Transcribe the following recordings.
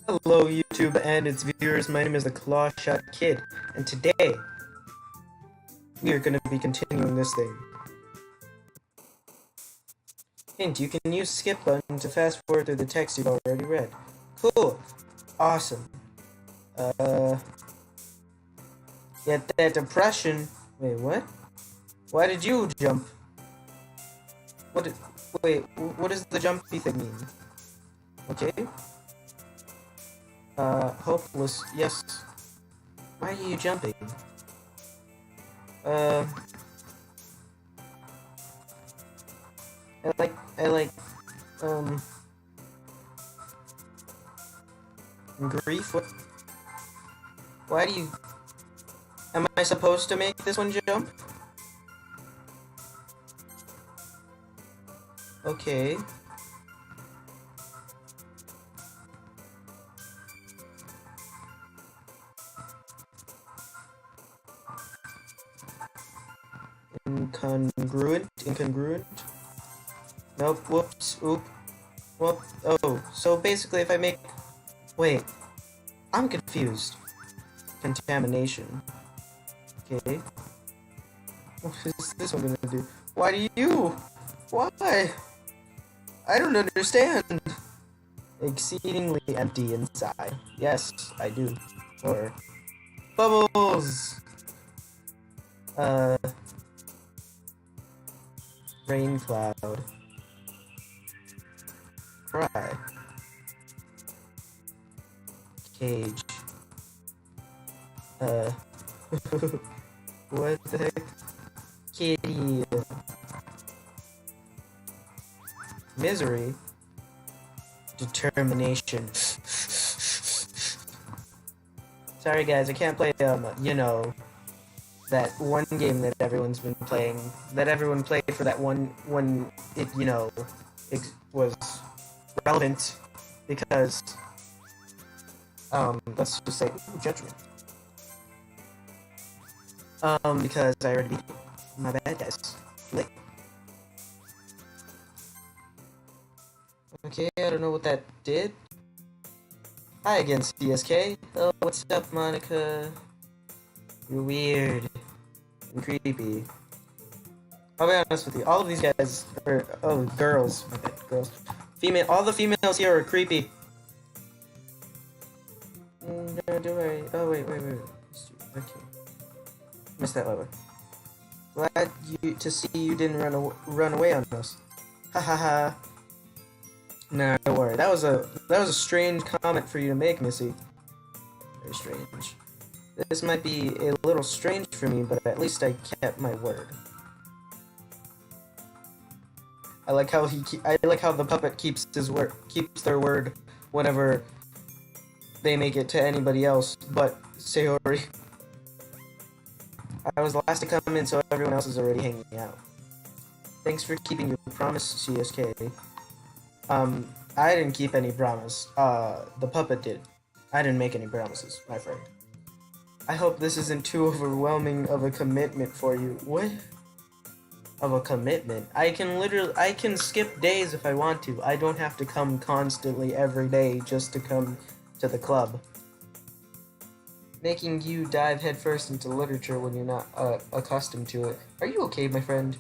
Hello YouTube and its viewers, my name is the HookShotKid, and today we are going to be continuing this thing. Hint, you can use skip button to fast forward through the text you've already read. Cool. Awesome. Get that depression. Wait, what? Why did you jump? Wait, what does the jumpy thing mean? Okay. Hopeless, yes. Why are you jumping? Grief? What? Why do you... Am I supposed to make this one jump? Okay. Incongruent. Nope, whoops, oop. Whoop, oh, so basically if I make... Wait, I'm confused. Contamination. Okay. What is this one gonna do? Why do you? Why? I don't understand. Exceedingly empty inside. Yes, I do. Or... Bubbles! Rain cloud. Cry. Cage. What the heck? Kitty. Misery. Determination. Sorry guys, I can't play, you know, that one game that everyone's been playing, that everyone played for that one when it, you know, it was relevant, because, let's just say, judgment. Because I already beat it. My bad, guys. Late. Okay, I don't know what that did. Hi again, CSK. Oh, what's up, Monica? You're weird. And creepy. I'll be honest with you, all of these guys are, oh, girls. My bad, girls. All the females here are creepy. No, don't worry. Oh, wait. Okay. Missed that lever. Glad to see you didn't run away on us. Ha ha ha. Nah, don't worry. That was a strange comment for you to make, Missy. Very strange. This might be a little strange for me, but at least I kept my word. I like how the puppet keeps their word whenever they make it to anybody else but Sayori. I was the last to come in, so everyone else is already hanging out. Thanks for keeping your promise, CSK. I didn't keep any promise. The puppet did. I didn't make any promises, my friend. I hope this isn't too overwhelming of a commitment for you. What? Of a commitment? I can skip days if I want to. I don't have to come constantly every day just to come to the club. Making you dive headfirst into literature when you're not accustomed to it. Are you okay, my friend?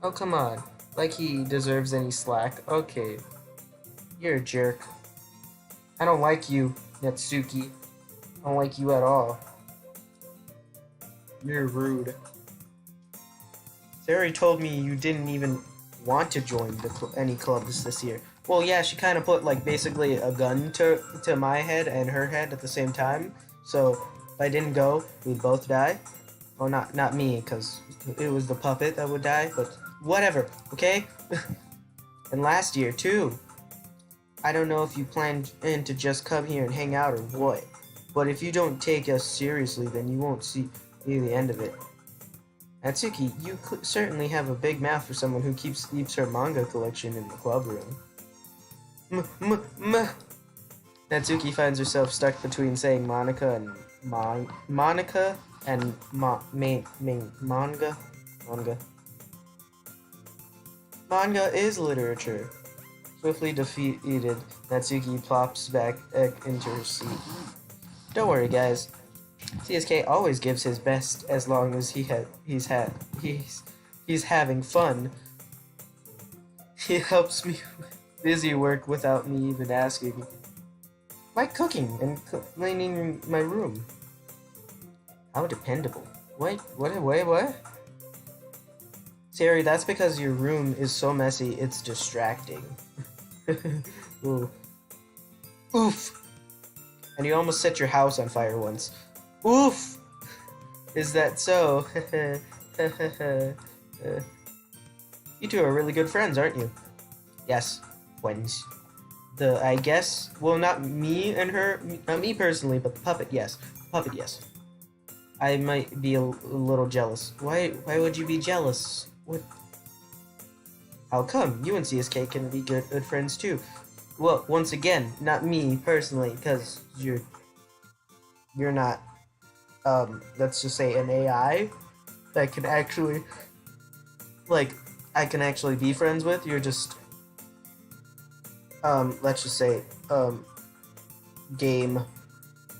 Oh, come on. Like he deserves any slack. Okay. You're a jerk. I don't like you, Natsuki. I don't like you at all. You're rude. Sayori told me you didn't even want to join any clubs this year. Well, yeah, she kind of put, like, basically a gun to my head and her head at the same time. So, if I didn't go, we'd both die. Well, not me, because it was the puppet that would die, but whatever, okay? And last year, too. I don't know if you planned to just come here and hang out or what. But if you don't take us seriously, then you won't see the end of it. Natsuki, you certainly have a big mouth for someone who keeps her manga collection in the club room. Natsuki finds herself stuck between saying Monica and manga. Manga is literature. Swiftly defeated, Natsuki plops back into her seat. Don't worry, guys. CSK always gives his best as long as he's having fun. He helps me with busy work without me even asking. Like cooking and cleaning my room. How dependable. Wait, what? Sari, that's because your room is so messy, it's distracting. Ooh. Oof! And you almost set your house on fire once. Oof! Is that so? You two are really good friends, aren't you? Yes, friends. I guess, well, not me and her, not me personally, but the puppet, yes. Puppet, yes. I might be a little jealous. Why would you be jealous? What? How come? You and CSK can be good friends too. Well, once again, not me personally, because you're not, let's just say an AI that can actually, like, I can actually be friends with. You're just, let's just say,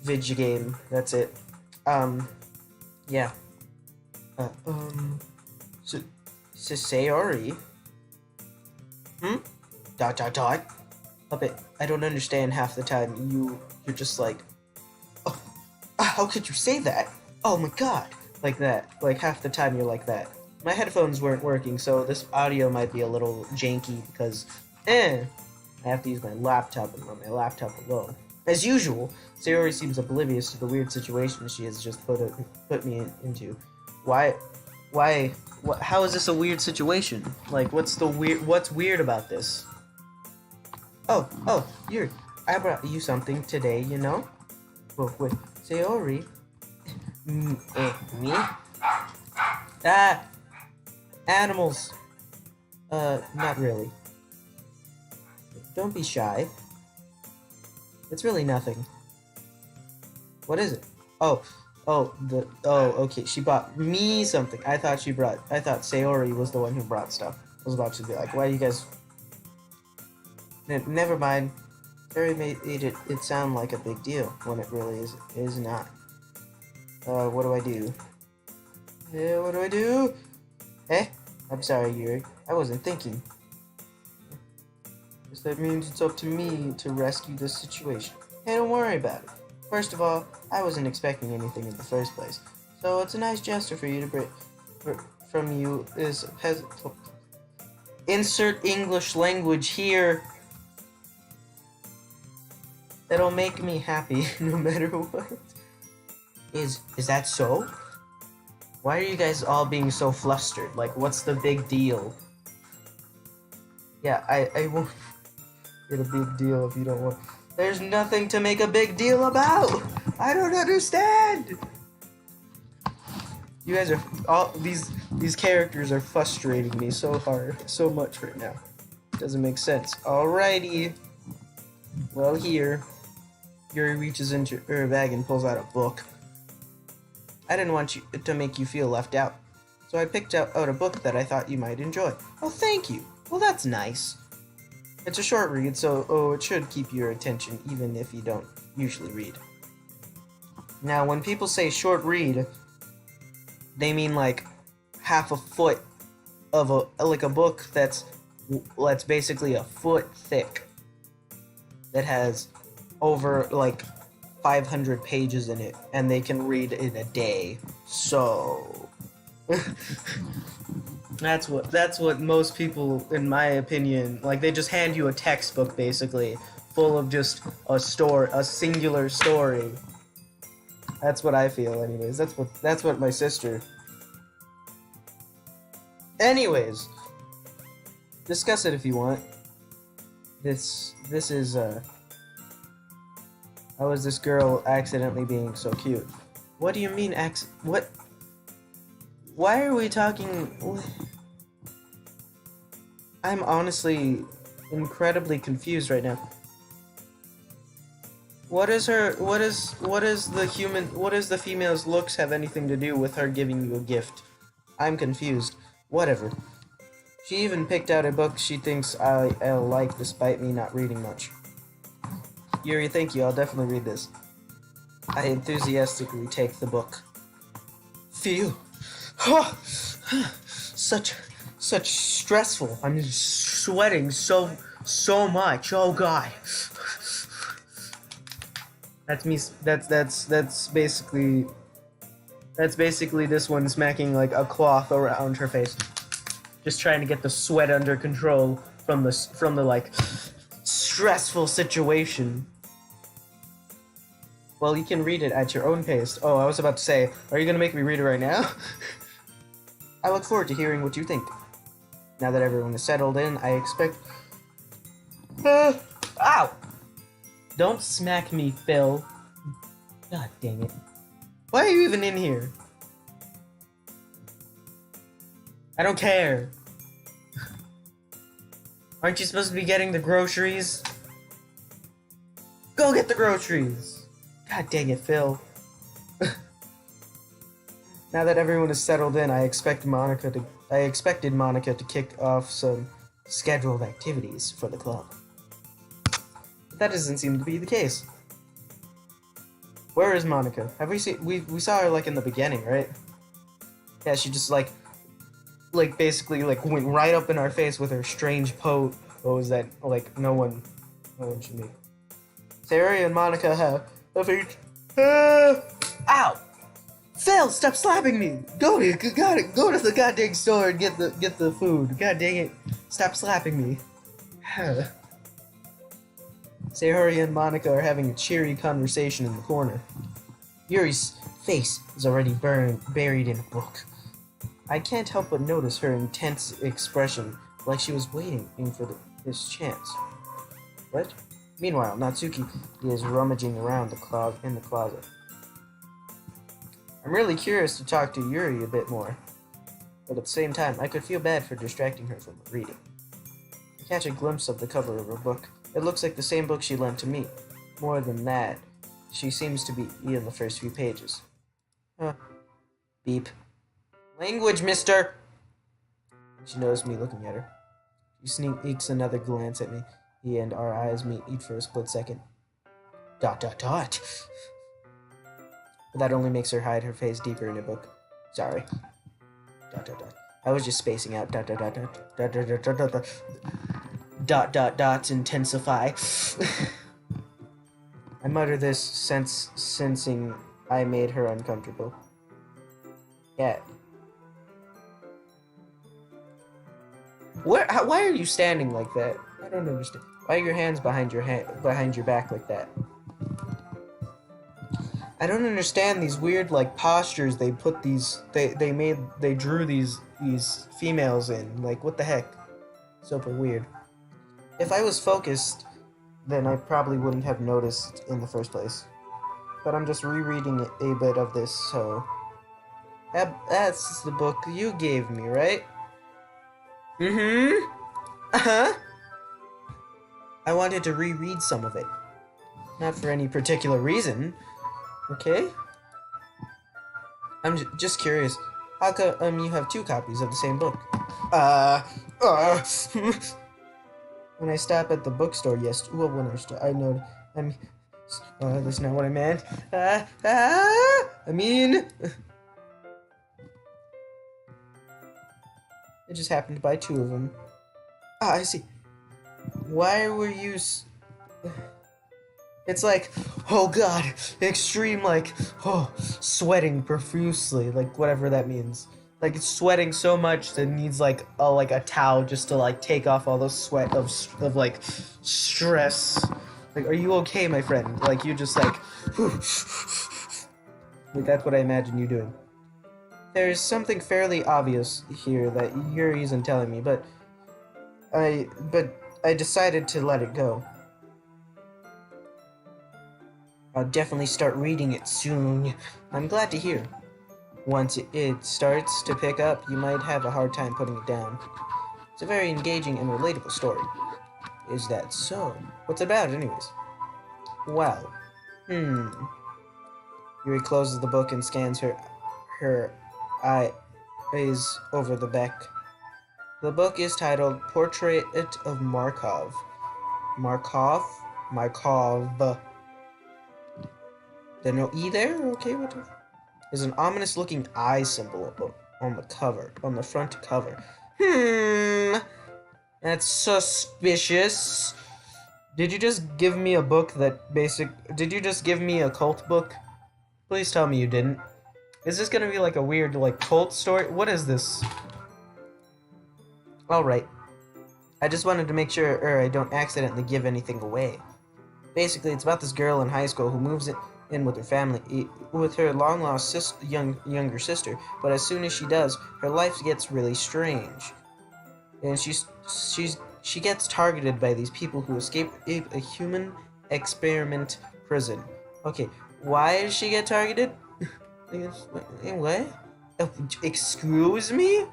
video game, that's it. Yeah. Sayori? Dot. Puppet, I don't understand half the time. You're just like, oh, how could you say that? Oh my god! Like that. Like half the time you're like that. My headphones weren't working, so this audio might be a little janky because, I have to use my laptop and run my laptop alone. As usual, Sayori seems oblivious to the weird situation she has just put me into. How is this a weird situation? Like, what's weird about this? Oh, I brought you something today, you know? Well, wait, Sayori? Me? Ah! Animals! Not really. Don't be shy. It's really nothing. What is it? Okay, she bought me something. I thought Sayori was the one who brought stuff. I was about to be like, why you guys... Never mind. Sayori made it sound like a big deal, when it really is not. What do I do? What do I do? I'm sorry, Yuri. I wasn't thinking. Guess that means it's up to me to rescue this situation. Hey, don't worry about it. First of all, I wasn't expecting anything in the first place, so it's a nice gesture for you to bring from you is insert English language here. That'll make me happy no matter what. Is that so? Why are you guys all being so flustered? Like, what's the big deal? Yeah, I won't get a big deal if you don't want. There's nothing to make a big deal about! I don't understand! You guys are all these characters are frustrating me so much right now. Doesn't make sense. Alrighty. Well, here. Yuri reaches into her bag and pulls out a book. I didn't want you to make you feel left out, so I picked out a book that I thought you might enjoy. Oh, thank you. Well, that's nice. It's a short read, so it should keep your attention even if you don't usually read. Now, when people say short read, they mean like half a foot of a book that's basically a foot thick, that has over like 500 pages in it, and they can read in a day. So that's what most people, in my opinion, like, they just hand you a textbook basically full of just a singular story. That's what I feel, anyways. That's what my sister. Anyways, discuss it if you want. This is how is this girl accidentally being so cute? What do you mean what? Why are we talking? I'm honestly incredibly confused right now. What is the female's looks have anything to do with her giving you a gift? I'm confused. Whatever. She even picked out a book she thinks I'll like despite me not reading much. Yuri, thank you. I'll definitely read this. I enthusiastically take the book. Phew. Such stressful. I'm sweating so much. Oh god. That's me. That's basically this one smacking like a cloth around her face, just trying to get the sweat under control from the like stressful situation. Well, you can read it at your own pace. Oh, I was about to say, are you gonna make me read it right now? I look forward to hearing what you think. Now that everyone is settled in, I expect... Ow! Don't smack me, Phil. God dang it. Why are you even in here? I don't care. Aren't you supposed to be getting the groceries? Go get the groceries! God dang it, Phil. Now that everyone is settled in, I expected Monica to kick off some scheduled activities for the club. But that doesn't seem to be the case. Where is Monica? Have we seen... We saw her, like, in the beginning, right? Yeah, she just, like basically, like, went right up in our face with her strange pose that, like, no one should be. Terraria and Monica have each... Ow! Phil, stop slapping me! Go to the goddamn store and get the food. God dang it. Stop slapping me. Sayori and Monica are having a cheery conversation in the corner. Yuri's face is already buried in a book. I can't help but notice her intense expression, like she was waiting for this chance. What? Meanwhile, Natsuki is rummaging around in the closet. I'm really curious to talk to Yuri a bit more, but at the same time, I could feel bad for distracting her from reading. I catch a glimpse of the cover of her book. It looks like the same book she lent to me. More than that, she seems to be in the first few pages. Beep. Language, mister! She noticed me looking at her. She sneaks another glance at me, and our eyes meet for a split second. ... But that only makes her hide her face deeper in her book. Sorry. ... I was just spacing out. ... Intensify. I mutter this, sensing I made her uncomfortable. Yeah. Why are you standing like that? I don't understand. Why are your hands behind your back like that? I don't understand these weird like postures they put these they drew these females in. Like, what the heck? Super weird. If I was focused, then I probably wouldn't have noticed in the first place. But I'm just rereading a bit of this, so that's the book you gave me, right? Mm-hmm. Uh-huh. I wanted to reread some of it. Not for any particular reason. Okay? I'm just curious. How come you have 2 copies of the same book? When I stop at the bookstore, yes. Well, when I know. That's not what I meant. I mean... I just happened to buy 2 of them. I see. Why were you... It's like, oh god, extreme, like, sweating profusely, like, whatever that means. Like, it's sweating so much that it needs, like a towel just to, like, take off all the sweat of like, stress. Like, are you okay, my friend? Like, you just, like, like, that's what I imagine you doing. There's something fairly obvious here that Yuri isn't telling me, but I decided to let it go. I'll definitely start reading it soon. I'm glad to hear. Once it starts to pick up, you might have a hard time putting it down. It's a very engaging and relatable story. Is that so? What's it about, anyways? Well, Yuri closes the book and scans her eyes over the back The book is titled Portrait of Markov. Markov? Markov. There's no E there? Okay, whatever. There's an ominous looking eye symbol on the cover, on the front cover. That's suspicious. Did you just give me a book did you just give me a cult book? Please tell me you didn't. Is this gonna be like a weird, like, cult story? What is this? Alright. I just wanted to make sure I don't accidentally give anything away. Basically, it's about this girl in high school who moves in with her family, with her long-lost younger sister, but as soon as she does, her life gets really strange. And she gets targeted by these people who escape a human experiment prison. Okay, why does she get targeted? What? Excuse me?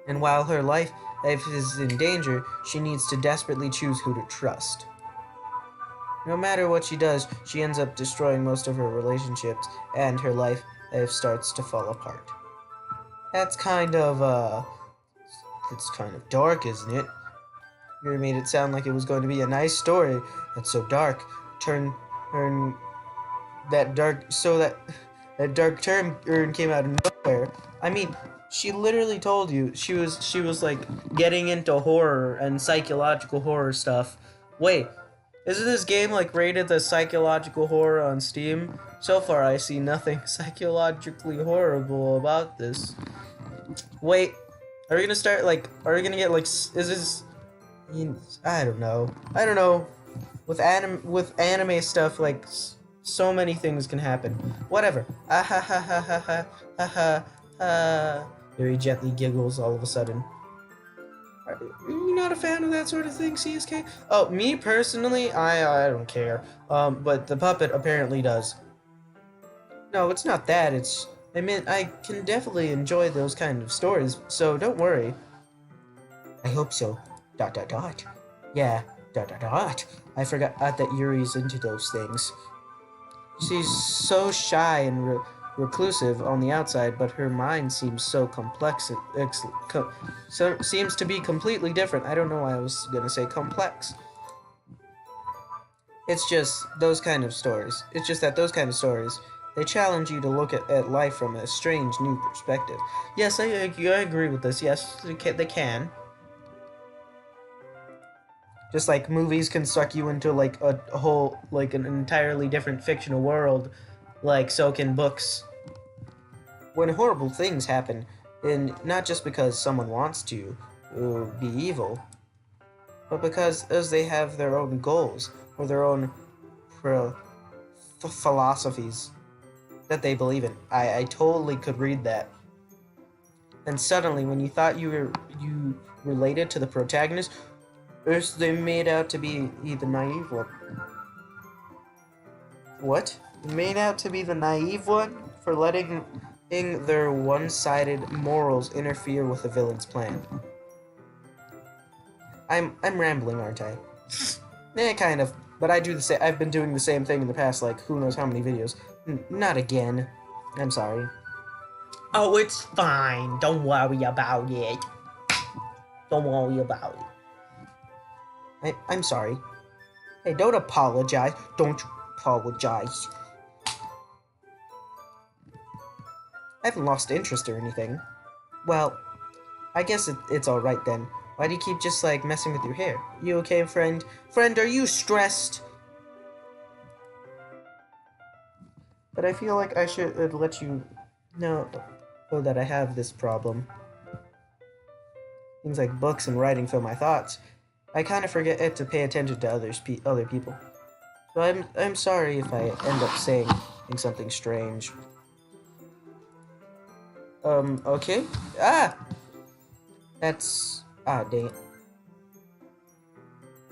And while her life is in danger, she needs to desperately choose who to trust. No matter what she does, she ends up destroying most of her relationships, and her life starts to fall apart. That's kind of, it's kind of dark, isn't it? You made it sound like it was going to be a nice story. That's so dark. That dark turn came out of nowhere. I mean, she literally told you she was like getting into horror and psychological horror stuff. Wait, isn't this game like rated as psychological horror on Steam? So far, I see nothing psychologically horrible about this. Wait, are we gonna start like? Are we gonna get like? Is this? I don't know. With anime stuff, like so many things can happen. Whatever. Ah ha ha ha ha ha ha ha ha. Very gently giggles all of a sudden. Are you not a fan of that sort of thing, CSK? Oh, me personally, I don't care. But the puppet apparently does. No, it's not that. I mean, I can definitely enjoy those kind of stories, so don't worry. I hope so. ... Yeah, ... I forgot that Yuri's into those things. She's so shy and reclusive on the outside, but her mind seems so complex. Seems to be completely different. I don't know why I was gonna say complex. It's just those kind of stories. It's just that those kind of stories, they challenge you to look at life from a strange new perspective. Yes, I agree with this. Yes, they can. Just like movies can suck you into like a whole, like an entirely different fictional world, like so can books. When horrible things happen, and not just because someone wants to be evil, but because as they have their own goals or their own philosophies that they believe in. I totally could read that. And suddenly, when you thought you related to the protagonist, they made out to be the naive one. What? Made out to be the naive one for letting their one-sided morals interfere with the villain's plan. I'm rambling, aren't I? Kind of. But I do the same. I've been doing the same thing in the past, like who knows how many videos. Not again. I'm sorry. Oh, it's fine. Don't worry about it. Don't worry about it. I'm sorry. Hey, don't apologize. Don't apologize. I haven't lost interest or anything. Well, I guess it's alright then. Why do you keep just, like, messing with your hair? You okay, friend? Friend, are you stressed? But I feel like I should let you know that I have this problem. Things like books and writing fill my thoughts. I kind of forget to pay attention to other people. So I'm sorry if I end up saying something strange. Okay. Dang it.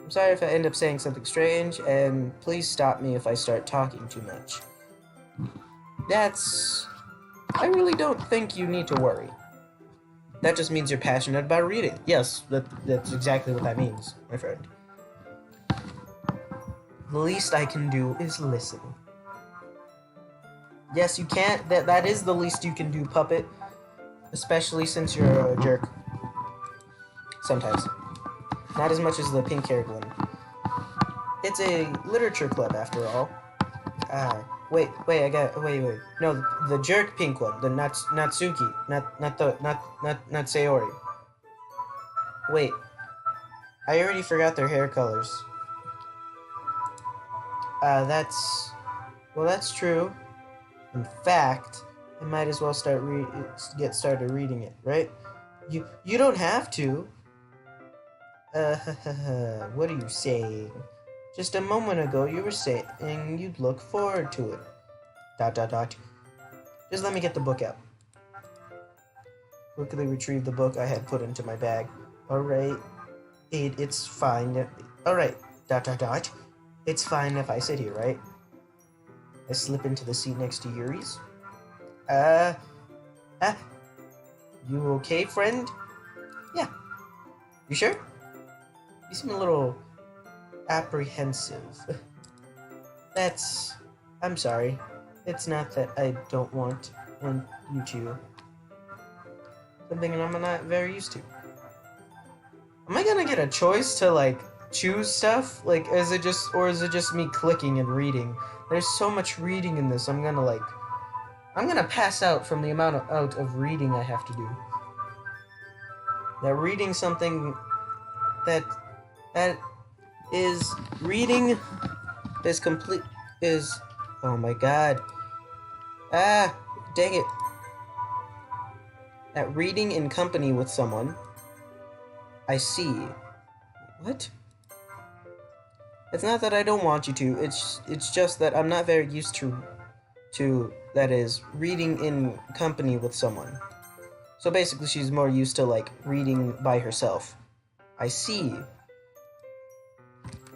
I'm sorry if I end up saying something strange, and please stop me if I start talking too much. I really don't think you need to worry. That just means you're passionate about reading. Yes, that's exactly what that means, my friend. The least I can do is listen. Yes, you can't. That is the least you can do, puppet. especially since you're a jerk. Sometimes. Not as much as the pink-haired one. It's a literature club, after all. Wait, wait. No, the jerk pink one, the Natsuki, not Sayori. Wait, I already forgot their hair colors. That's true. In fact, I might as well get started reading it, right? You don't have to. What are you saying? Just a moment ago, you were saying you'd look forward to it. ... Just let me get the book out. Quickly retrieve the book I had put into my bag. Alright. It's fine. Alright. ... It's fine if I sit here, right? I slip into the seat next to Yuri's. You okay, friend? Yeah. You sure? You seem a little apprehensive. I'm sorry. It's not that I don't want you to. Something I'm not very used to. Am I gonna get a choice to, like, choose stuff? Like, is it just me clicking and reading? There's so much reading in this, I'm gonna pass out from the amount of reading I have to do. Now, reading something that is reading is complete is oh my god. Dang it. At reading in company with someone, I see. What? It's not that I don't want you to, it's just that I'm not very used to that is reading in company with someone. So basically she's more used to, like, reading by herself. I see.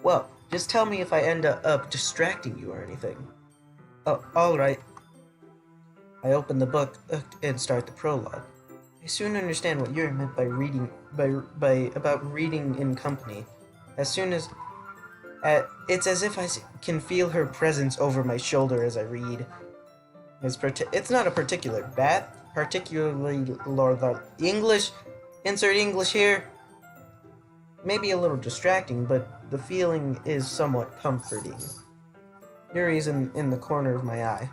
Well, just tell me if I end up distracting you or anything. Oh, alright. I open the book and start the prologue. I soon understand what Yuri meant by reading about reading in company. As soon as it's as if I can feel her presence over my shoulder as I read. It's not a particularly English. Insert English here. Maybe a little distracting, but the feeling is somewhat comforting. Yuri's in the corner of my eye.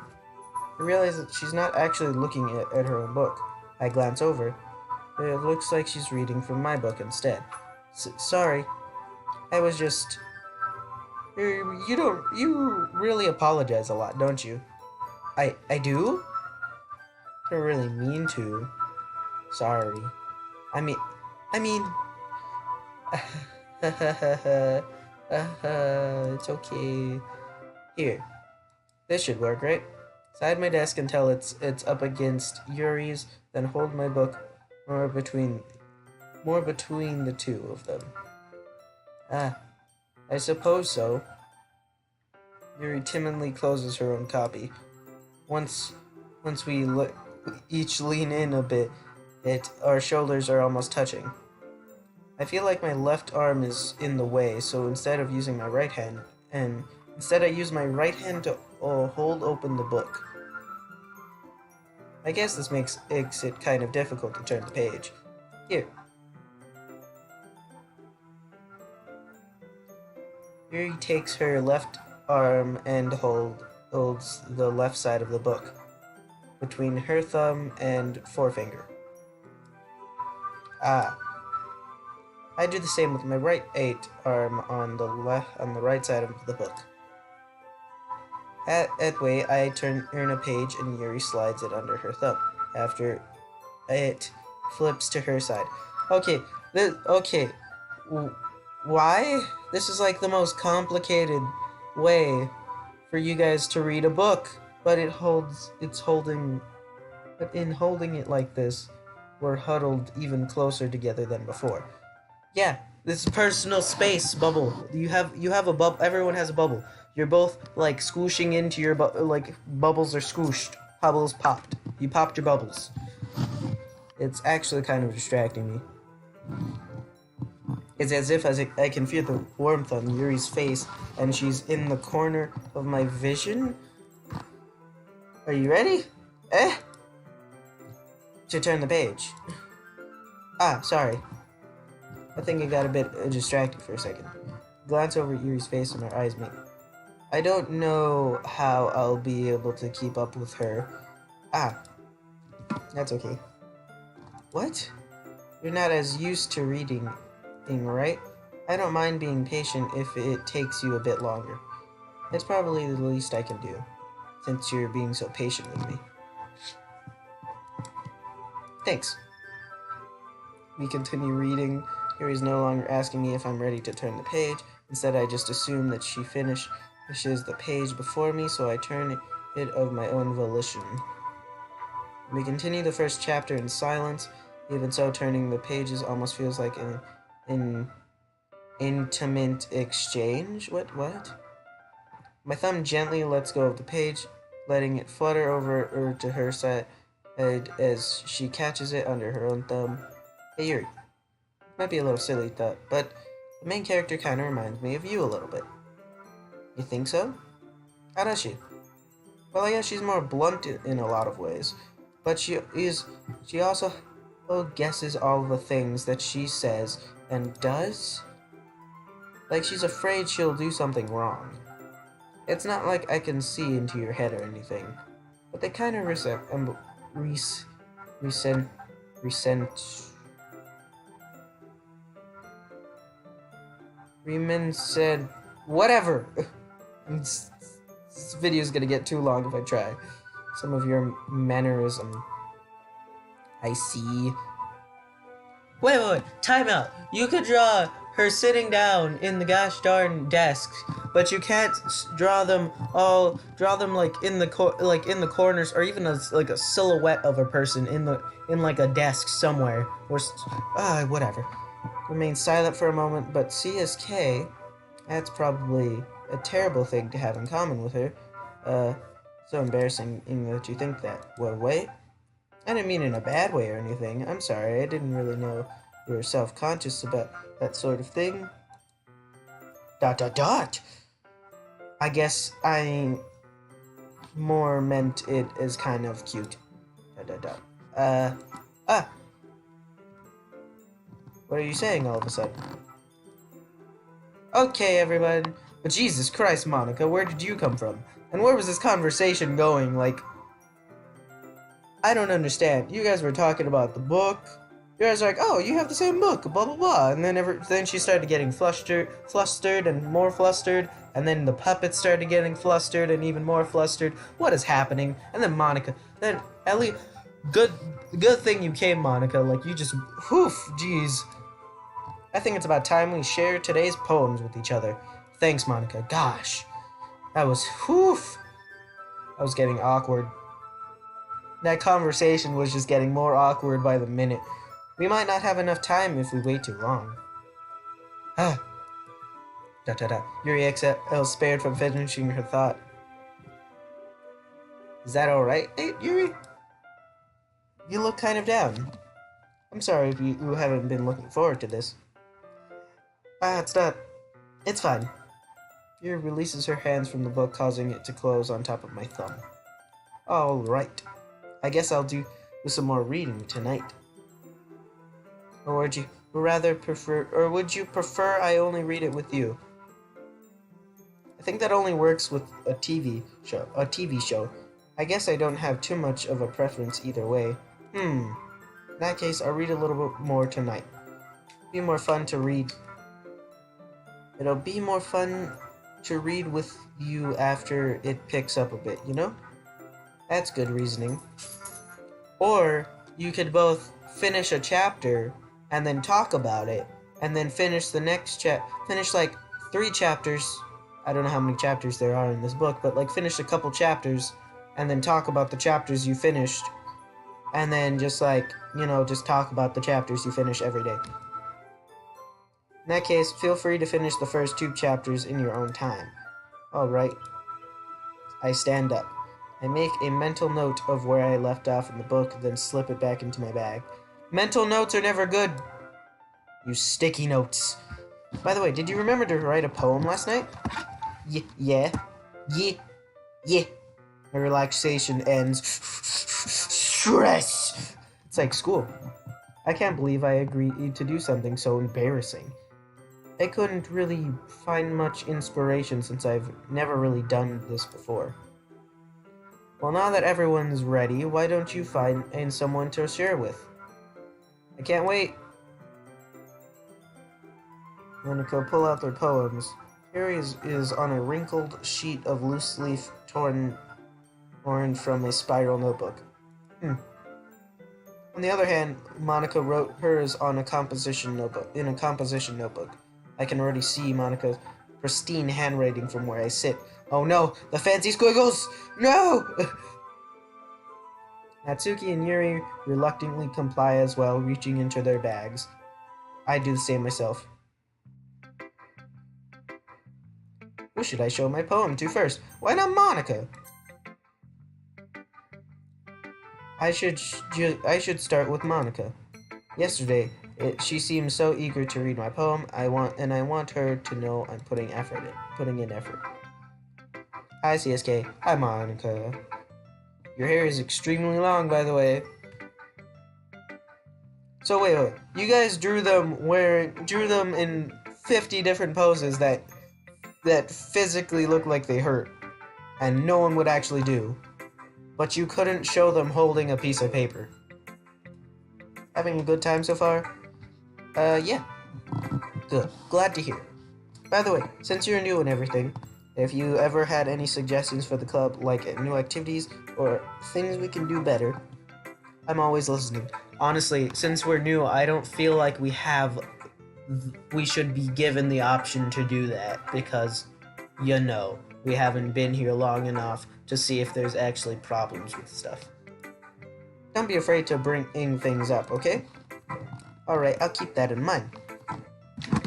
I realize that she's not actually looking at her own book. I glance over. It looks like she's reading from my book instead. Sorry. I was just... You really apologize a lot, don't you? I do? I don't really mean to. Sorry. I mean... It's okay. Here. This should work, right? Slide my desk until it's up against Yuri's, then hold my book more between the two of them. I suppose so. Yuri timidly closes her own copy. Once we each lean in a bit, our shoulders are almost touching. I feel like my left arm is in the way, so instead I use my right hand to hold open the book. I guess this makes it kind of difficult to turn the page. Here. Yuri takes her left arm and holds the left side of the book between her thumb and forefinger. I do the same with my right arm on the right side of the book. That way, I turn a page and Yuri slides it under her thumb. After it flips to her side. Why? This is like the most complicated way for you guys to read a book, but in holding it like this, we're huddled even closer together than before. Yeah, this personal space bubble. You have a bubble. Everyone has a bubble. You're both, like, squooshing into your bubbles are squooshed. Bubbles popped. You popped your bubbles. It's actually kind of distracting me. It's as if I can feel the warmth on Yuri's face, and she's in the corner of my vision. Are you ready? to turn the page. Ah, sorry. I think I got a bit distracted for a second. Glance over at Yuri's face and her eyes meet. I don't know how I'll be able to keep up with her. Ah, that's okay. What? You're not as used to reading, right? I don't mind being patient if it takes you a bit longer. It's probably the least I can do, since you're being so patient with me. Thanks. We continue reading. Yuri's no longer asking me if I'm ready to turn the page. Instead, I just assume that she finishes the page before me, so I turn it of my own volition. We continue the first chapter in silence. Even so, turning the pages almost feels like an intimate exchange. What? My thumb gently lets go of the page, letting it flutter over to her side as she catches it under her own thumb. Hey Yuri. Might be a little silly thought, but the main character kind of reminds me of you a little bit. You think so? How does she? Well, I guess she's more blunt in a lot of ways, but she also guesses all the things that she says and does. Like she's afraid she'll do something wrong. It's not like I can see into your head or anything, but they kind of Riemann said, whatever. This video's gonna get too long if I try. Some of your mannerism. I see. Wait, time out. You could draw her sitting down in the gosh darn desk, but you can't draw them like in the corners, or even as like a silhouette of a person in like a desk somewhere. Or whatever. Remain silent for a moment, but CSK, that's probably a terrible thing to have in common with her. So embarrassing that you think that. Well, wait. I didn't mean in a bad way or anything. I'm sorry, I didn't really know you were self-conscious about that sort of thing. ... I guess I more meant it as kind of cute. ... What are you saying all of a sudden? Okay, everyone. But Jesus Christ, Monica, where did you come from? And where was this conversation going? Like, I don't understand. You guys were talking about the book. You guys are like, oh, you have the same book, blah, blah, blah. And then she started getting flustered and more flustered. And then the puppets started getting flustered and even more flustered. What is happening? And then Monica. Then Ellie, good thing you came, Monica. Like, you just, jeez. I think it's about time we share today's poems with each other. Thanks, Monica. Gosh. That was, I was getting awkward. That conversation was just getting more awkward by the minute. We might not have enough time if we wait too long. Yuri XL spared from finishing her thought. Is that alright, Yuri? You look kind of down. I'm sorry if you haven't been looking forward to this. It's not. It's fine. Yuri releases her hands from the book, causing it to close on top of my thumb. Alright. I guess I'll do some more reading tonight. Or would you prefer I only read it with you? I think that only works with a TV show. I guess I don't have too much of a preference either way. In that case, I'll read a little bit more tonight. It'll be more fun to read with you after it picks up a bit, you know? That's good reasoning. Or you could both finish a chapter and then talk about it, and then finish the next finish like 3 chapters. I don't know how many chapters there are in this book, but like finish a couple chapters and then talk about the chapters you finished, and then just like, just talk about the chapters you finish every day. In that case, feel free to finish the first 2 chapters in your own time. Alright. I stand up. I make a mental note of where I left off in the book, then slip it back into my bag. Mental notes are never good. You sticky notes. By the way, did you remember to write a poem last night? Yeah. My relaxation ends. Stress. It's like school. I can't believe I agreed to do something so embarrassing. I couldn't really find much inspiration since I've never really done this before. Well, now that everyone's ready, why don't you find someone to share with? I can't wait. Monica pull out their poems. Harry is on a wrinkled sheet of loose leaf torn from a spiral notebook. On the other hand, Monica wrote hers on a composition notebook. I can already see Monica's pristine handwriting from where I sit. Oh no, the fancy squiggles! No! Natsuki and Yuri reluctantly comply as well, reaching into their bags. I do the same myself. Who should I show my poem to first? Why not Monica? I should start with Monica. Yesterday, she seemed so eager to read my poem. I want her to know I'm putting in effort. Hi, CSK. Hi, Monica. Your hair is extremely long, by the way. So wait. You guys drew them in 50 different poses that physically look like they hurt, and no one would actually do. But you couldn't show them holding a piece of paper. Having a good time so far? Yeah. Good. Glad to hear. By the way, since you're new and everything, if you ever had any suggestions for the club, like new activities or things we can do better, I'm always listening. Honestly, since we're new, I don't feel like we should be given the option to do that because, we haven't been here long enough to see if there's actually problems with stuff. Don't be afraid to bring things up, okay? Alright, I'll keep that in mind.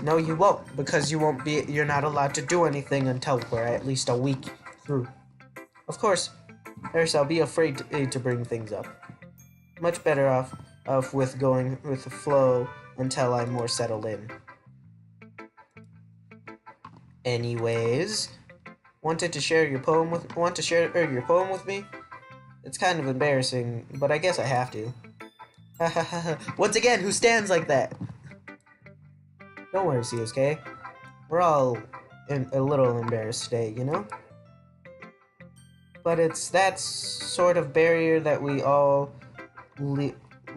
No, you won't, because you're not allowed to do anything until we're at least a week through. Of course, I'll be afraid to bring things up. Much better off with going with the flow until I'm more settled in. Anyways, want to share your poem with me? It's kind of embarrassing, but I guess I have to. Once again, who stands like that? Don't worry, CSK. We're all a little embarrassed today, But it's that sort of barrier that we all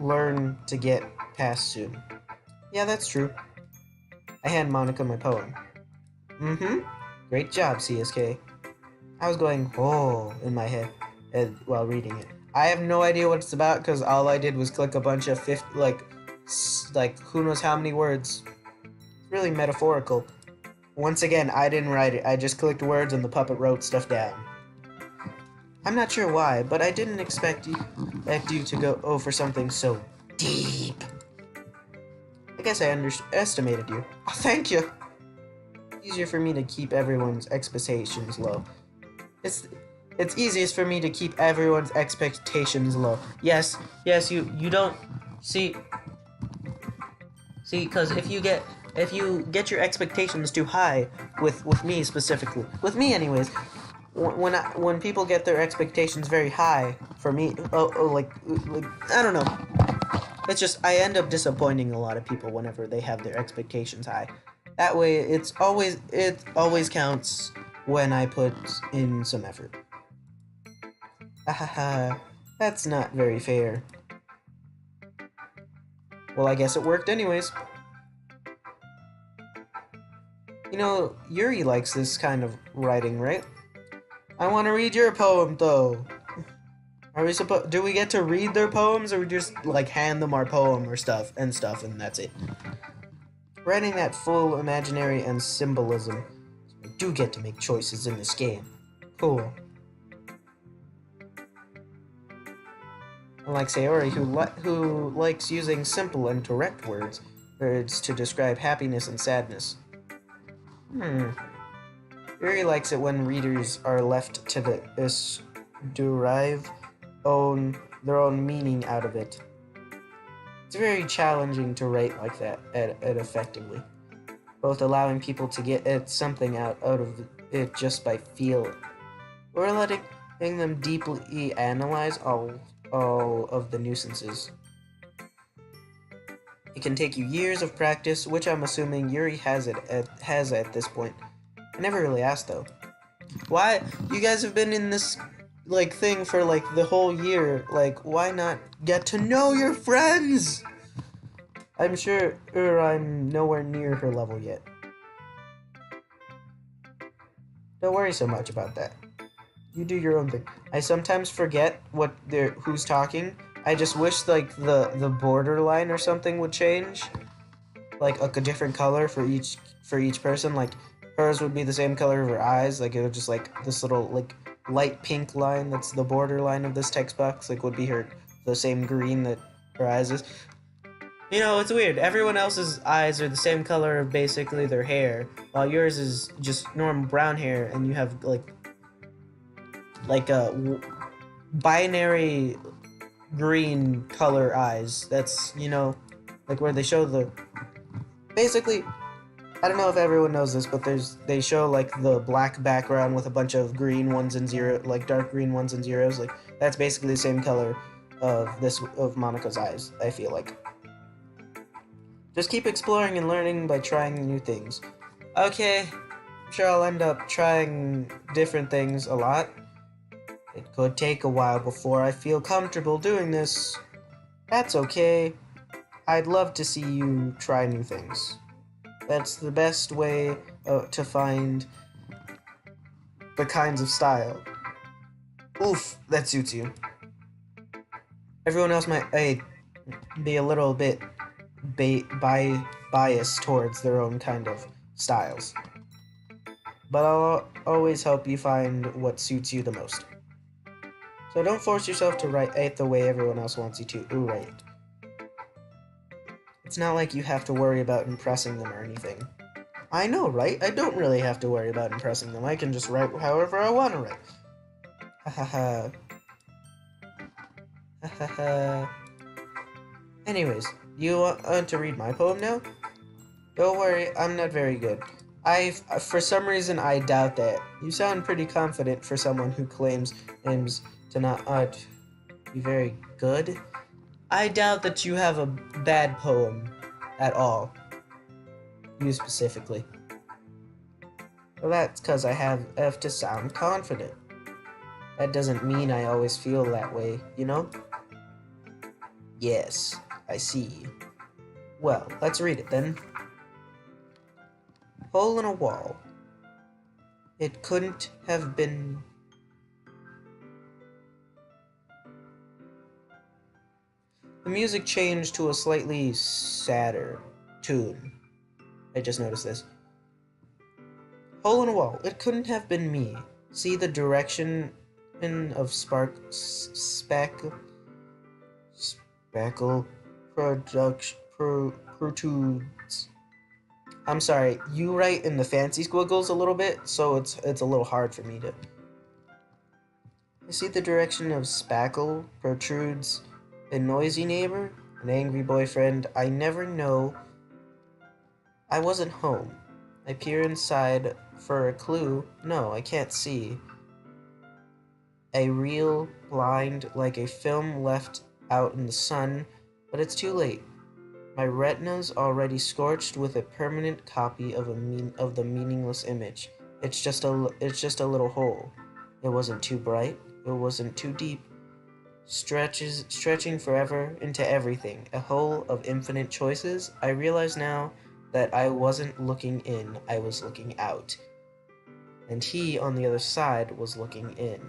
learn to get past soon. Yeah, that's true. I hand Monica my poem. Great job, CSK. I was going, oh, in my head while reading it. I have no idea what it's about because all I did was click a bunch of like who knows how many words. It's really metaphorical. Once again, I didn't write it. I just clicked words and the puppet wrote stuff down. I'm not sure why, but I didn't expect you to go for something so deep. I guess I underestimated you. Oh, thank you. Easier for me to keep everyone's expectations low. It's easiest for me to keep everyone's expectations low. Yes, you don't see, because if you get your expectations too high with me specifically, with me anyways, when people get their expectations very high for me, like I don't know, it's just I end up disappointing a lot of people whenever they have their expectations high. That way, it always counts when I put in some effort. Ahaha, that's not very fair. Well, I guess it worked anyways. Yuri likes this kind of writing, right? I want to read your poem, though. Do we get to read their poems, or we just, hand them our poem or stuff, and that's it? Writing that full imaginary and symbolism. I do get to make choices in this game. Cool. Unlike Sayori, who likes using simple and direct words to describe happiness and sadness. Yuri likes it when readers are left to derive their own meaning out of it. It's very challenging to write like that effectively, both allowing people to get something out of it just by feeling, or letting them deeply analyze all of the nuisances. It can take you years of practice, which I'm assuming Yuri has at this point. I never really asked though. Why? You guys have been in this like thing for like the whole year. Like, why not get to know your friends? I'm sure I'm nowhere near her level yet. Don't worry so much about that. You do your own thing. I sometimes forget who's talking. I just wish like the borderline or something would change, like a different color for each person. Like hers would be the same color of her eyes. Like it would just like this little like light pink line that's the borderline of this text box. Like would be the same green that her eyes is. You know, it's weird. Everyone else's eyes are the same color of basically their hair, while yours is just normal brown hair, and you have like a binary green color eyes. That's, you know, like where they show basically, I don't know if everyone knows this, but they show like the black background with a bunch of green ones and zero, like dark green ones and zeros. Like that's basically the same color of Monica's eyes, I feel like. Just keep exploring and learning by trying new things. Okay, I'm sure I'll end up trying different things a lot. It could take a while before I feel comfortable doing this. That's okay. I'd love to see you try new things. That's the best way to find the kinds of style. Oof, that suits you. Everyone else might be a little bit biased towards their own kind of styles. But I'll always help you find what suits you the most. So don't force yourself to write it the way everyone else wants you to write it. It's not like you have to worry about impressing them or anything. I know, right? I don't really have to worry about impressing them. I can just write however I want to write. Ha ha ha. Ha ha ha. Anyways, you want to read my poem now? Don't worry, I'm not very good. For some reason, I doubt that. You sound pretty confident for someone who claims to not be very good. I doubt that you have a bad poem at all. You specifically. Well, that's because I have to sound confident. That doesn't mean I always feel that way, you know? Yes, I see. Well, let's read it then. Hole in a wall. It couldn't have been... The music changed to a slightly sadder tune. I just noticed this. Hole in a wall. It couldn't have been me. See the direction of spackle protrudes. I'm sorry, you write in the fancy squiggles a little bit, so it's a little hard for me to... I see the direction of spackle protrudes. A noisy neighbor, an angry boyfriend. I never know. I wasn't home. I peer inside for a clue. No, I can't see. A reel blind like a film left out in the sun, but it's too late. My retina's already scorched with a permanent copy of the meaningless image. It's just a little hole. It wasn't too bright. It wasn't too deep. Stretching forever into everything, a hole of infinite choices. I realize now that I wasn't looking in, I was looking out. And he, on the other side, was looking in.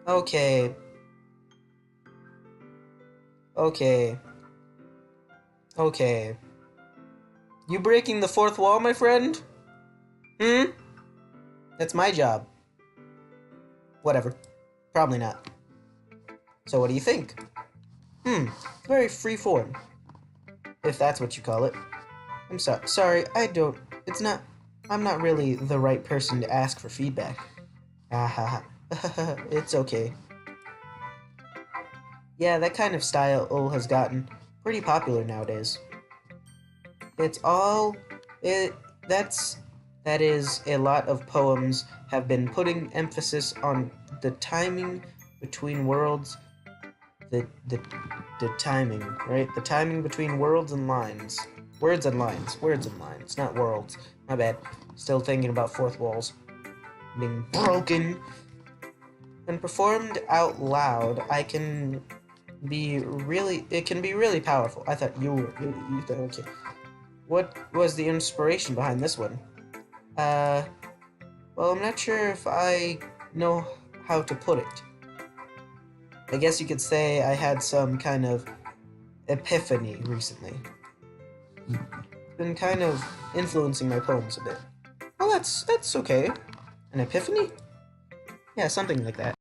Okay. Okay. You breaking the fourth wall, my friend? That's my job. Whatever. Probably not. So what do you think? Very free form. If that's what you call it. I'm sorry, I'm not really the right person to ask for feedback. It's okay. Yeah, that kind of style has gotten pretty popular nowadays. That's That is, a lot of poems have been putting emphasis on the timing between worlds. The timing, right? The timing between worlds and lines. Words and lines. Words and lines, not worlds. My bad. Still thinking about fourth walls being broken. When performed out loud, it can be really powerful. I thought you thought, okay. What was the inspiration behind this one? Well, I'm not sure if I know how to put it. I guess you could say I had some kind of epiphany recently. It's been kind of influencing my poems a bit. Well, that's okay. An epiphany? Yeah, something like that.